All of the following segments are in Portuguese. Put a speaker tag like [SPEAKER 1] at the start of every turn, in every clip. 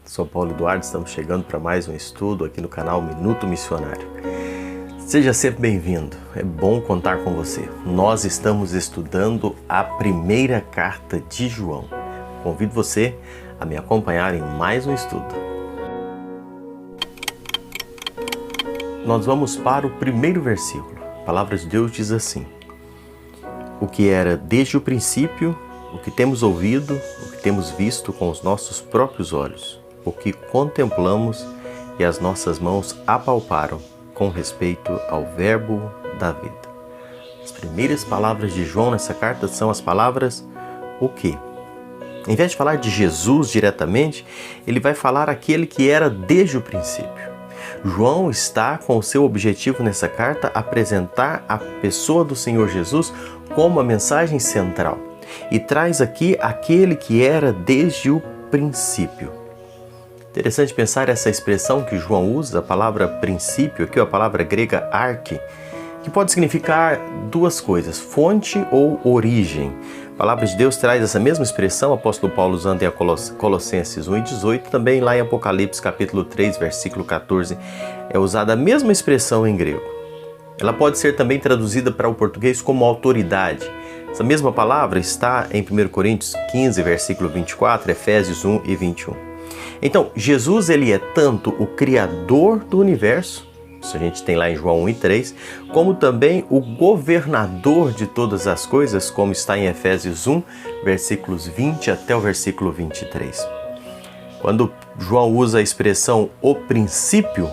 [SPEAKER 1] Sou Paulo Eduardo, estamos chegando para mais um estudo aqui no canal Minuto Missionário. Seja sempre bem-vindo, é bom contar com você. Nós estamos estudando a primeira carta de João. Convido você a me acompanhar em mais um estudo. Nós vamos para o primeiro versículo. A palavra de Deus diz assim: o que era desde o princípio, o que temos ouvido, o que temos visto com os nossos próprios olhos, o que contemplamos e as nossas mãos apalparam com respeito ao verbo da vida. As primeiras palavras de João nessa carta são as palavras o que? Em vez de falar de Jesus diretamente, ele vai falar aquele que era desde o princípio. João está com o seu objetivo nessa carta apresentar a pessoa do Senhor Jesus como a mensagem central e traz aqui aquele que era desde o princípio. Interessante pensar essa expressão que João usa, a palavra princípio, aqui a palavra grega arche, que pode significar duas coisas, fonte ou origem. A palavra de Deus traz essa mesma expressão, o apóstolo Paulo usando em Colossenses 1:18, também lá em Apocalipse capítulo 3, versículo 14, é usada a mesma expressão em grego. Ela pode ser também traduzida para o português como autoridade. Essa mesma palavra está em 1 Coríntios 15, versículo 24, Efésios 1 e 21. Então, Jesus ele é tanto o Criador do universo, isso a gente tem lá em João 1 e 3, como também o governador de todas as coisas, como está em Efésios 1, versículos 20 até o versículo 23. Quando João usa a expressão o princípio,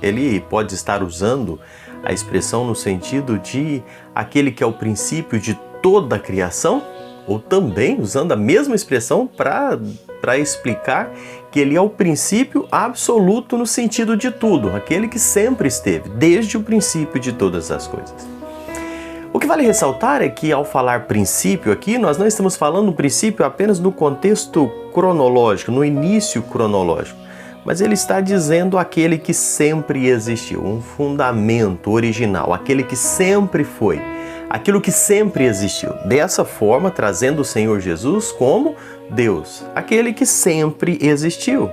[SPEAKER 1] ele pode estar usando a expressão no sentido de aquele que é o princípio de toda a criação, ou também usando a mesma expressão para explicar que ele é o princípio absoluto no sentido de tudo, aquele que sempre esteve, desde o princípio de todas as coisas. O que vale ressaltar é que ao falar princípio aqui, nós não estamos falando princípio apenas no contexto cronológico, no início cronológico, mas ele está dizendo aquele que sempre existiu, um fundamento original, aquele que sempre foi, aquilo que sempre existiu. Dessa forma, trazendo o Senhor Jesus como Deus, aquele que sempre existiu.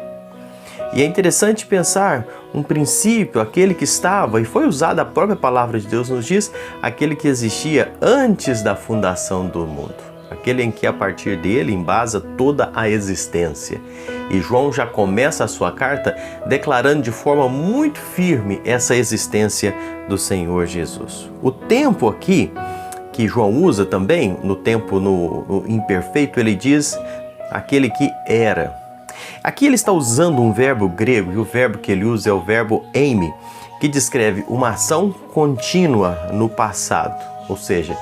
[SPEAKER 1] E é interessante pensar um princípio, aquele que estava, e foi usada a própria palavra de Deus nos diz, aquele que existia antes da fundação do mundo. Aquele em que a partir dele embasa toda a existência. E João já começa a sua carta declarando de forma muito firme essa existência do Senhor Jesus. O tempo aqui que João usa também, no tempo no imperfeito, ele diz aquele que era. Aqui ele está usando um verbo grego, e o verbo que ele usa é o verbo eime, que descreve uma ação contínua no passado, ou seja,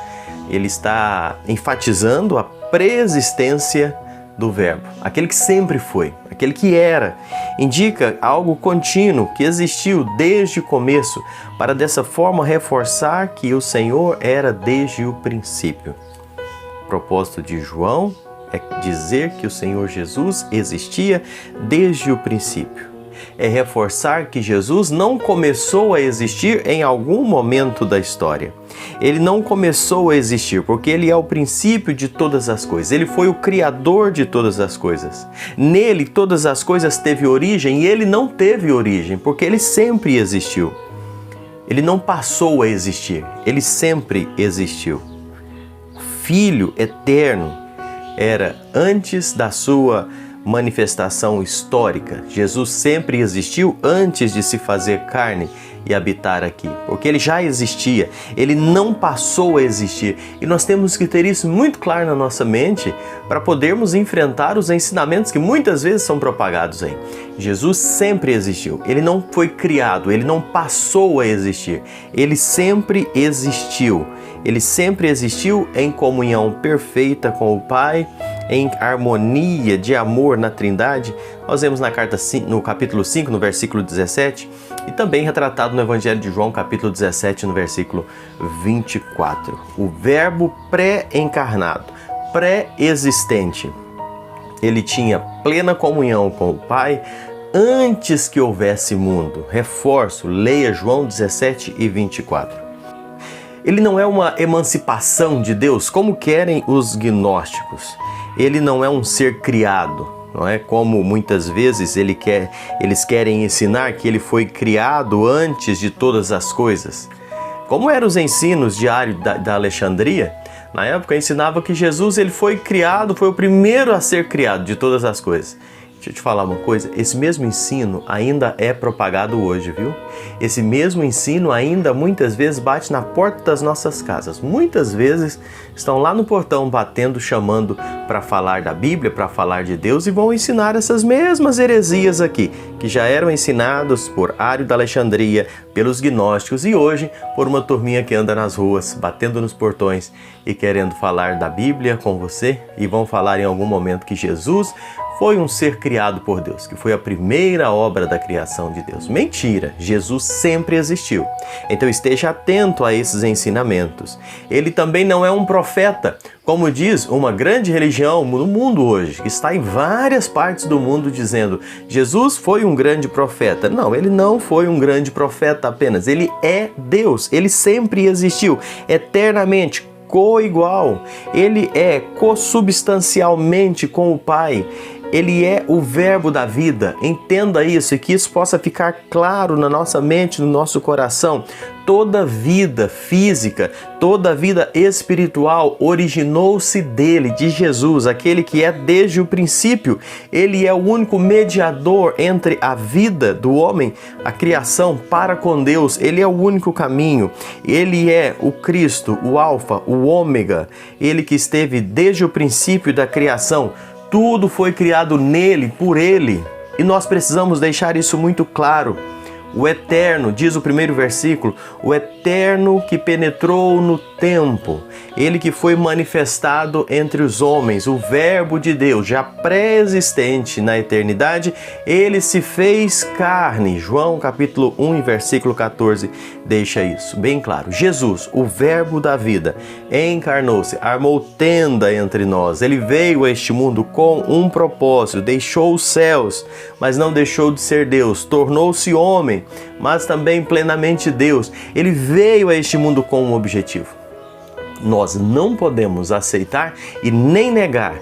[SPEAKER 1] ele está enfatizando a preexistência do verbo, aquele que sempre foi, aquele que era, indica algo contínuo que existiu desde o começo, para dessa forma reforçar que o Senhor era desde o princípio. O propósito de João é dizer que o Senhor Jesus existia desde o princípio. É reforçar que Jesus não começou a existir em algum momento da história. Ele não começou a existir porque ele é o princípio de todas as coisas. Ele foi o criador de todas as coisas. Nele todas as coisas teve origem e ele não teve origem porque ele sempre existiu. Ele não passou a existir, ele sempre existiu. O Filho eterno era antes da sua manifestação histórica. Jesus sempre existiu antes de se fazer carne e habitar aqui, porque ele já existia, ele não passou a existir. E nós temos que ter isso muito claro na nossa mente para podermos enfrentar os ensinamentos que muitas vezes são propagados aí. Jesus sempre existiu, ele não foi criado, ele não passou a existir, ele sempre existiu. Ele sempre existiu em comunhão perfeita com o Pai, em harmonia de amor na Trindade. Nós vemos na carta no capítulo 5, no versículo 17, e também retratado no Evangelho de João, capítulo 17, no versículo 24. O verbo pré-encarnado, pré-existente. Ele tinha plena comunhão com o Pai antes que houvesse mundo. Reforço, leia João 17 e 24. Ele não é uma emancipação de Deus, como querem os gnósticos. Ele não é um ser criado. não é? Como muitas vezes eles querem ensinar que ele foi criado antes de todas as coisas. Como eram os ensinos de Ário da Alexandria? Na época ensinava que Jesus ele foi criado, foi o primeiro a ser criado de todas as coisas. Deixa eu te falar uma coisa, esse mesmo ensino ainda é propagado hoje, viu? Esse mesmo ensino ainda muitas vezes bate na porta das nossas casas. Muitas vezes estão lá no portão batendo, chamando para falar da Bíblia, para falar de Deus e vão ensinar essas mesmas heresias aqui, que já eram ensinados por Ário da Alexandria, pelos gnósticos e hoje por uma turminha que anda nas ruas, batendo nos portões e querendo falar da Bíblia com você e vão falar em algum momento que Jesus foi um ser criado por Deus, que foi a primeira obra da criação de Deus. Mentira, Jesus sempre existiu. Então esteja atento a esses ensinamentos. Ele também não é um profeta, como diz uma grande religião no mundo hoje, que está em várias partes do mundo dizendo Jesus foi um grande profeta. Não, ele não foi um grande profeta apenas, ele é Deus, ele sempre existiu, eternamente, coigual. Ele é consubstancialmente com o Pai. Ele é o verbo da vida. Entenda isso e que isso possa ficar claro na nossa mente, no nosso coração. Toda vida física, toda vida espiritual originou-se dele, de Jesus, aquele que é desde o princípio. Ele é o único mediador entre a vida do homem, a criação, para com Deus. Ele é o único caminho. Ele é o Cristo, o Alfa, o Ômega. Ele que esteve desde o princípio da criação. Tudo foi criado nele, por ele. E nós precisamos deixar isso muito claro. O eterno, diz o primeiro versículo, o eterno que penetrou no tempo, ele que foi manifestado entre os homens, o verbo de Deus, já pré-existente na eternidade, ele se fez carne. João capítulo 1, versículo 14, deixa isso bem claro. Jesus, o verbo da vida, encarnou-se, armou tenda entre nós. Ele veio a este mundo com um propósito, deixou os céus, mas não deixou de ser Deus, tornou-se homem, mas também plenamente Deus. Ele veio a este mundo com um objetivo. Nós não podemos aceitar e nem negar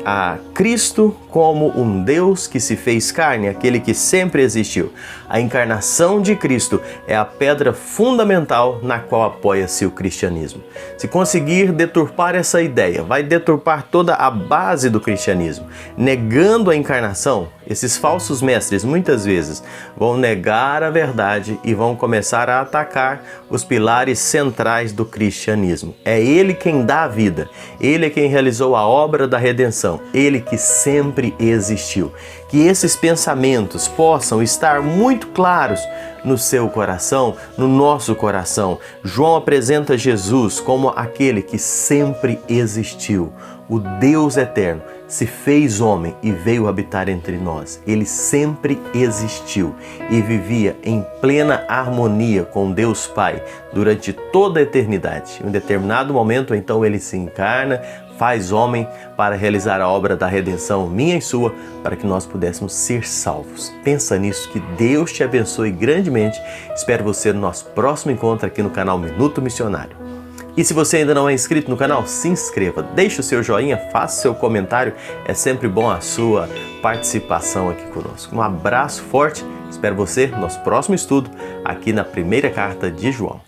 [SPEAKER 1] a Cristo como um Deus que se fez carne, aquele que sempre existiu. A encarnação de Cristo é a pedra fundamental na qual apoia-se o cristianismo. Se conseguir deturpar essa ideia, vai deturpar toda a base do cristianismo. Negando a encarnação, esses falsos mestres muitas vezes vão negar a verdade e vão começar a atacar os pilares centrais do cristianismo. É Ele quem dá a vida, Ele é quem realizou a obra da redenção, Ele que sempre existiu. Que esses pensamentos possam estar muito claros no seu coração, no nosso coração. João apresenta Jesus como aquele que sempre existiu. O Deus eterno se fez homem e veio habitar entre nós. Ele sempre existiu e vivia em plena harmonia com Deus Pai durante toda a eternidade. Em um determinado momento, então, ele se encarna, faz homem para realizar a obra da redenção minha e sua, para que nós pudéssemos ser salvos. Pensa nisso, que Deus te abençoe grandemente. Espero você no nosso próximo encontro aqui no canal Minuto Missionário. E se você ainda não é inscrito no canal, se inscreva, deixe o seu joinha, faça o seu comentário, é sempre bom a sua participação aqui conosco. Um abraço forte, espero você no nosso próximo estudo aqui na primeira carta de João.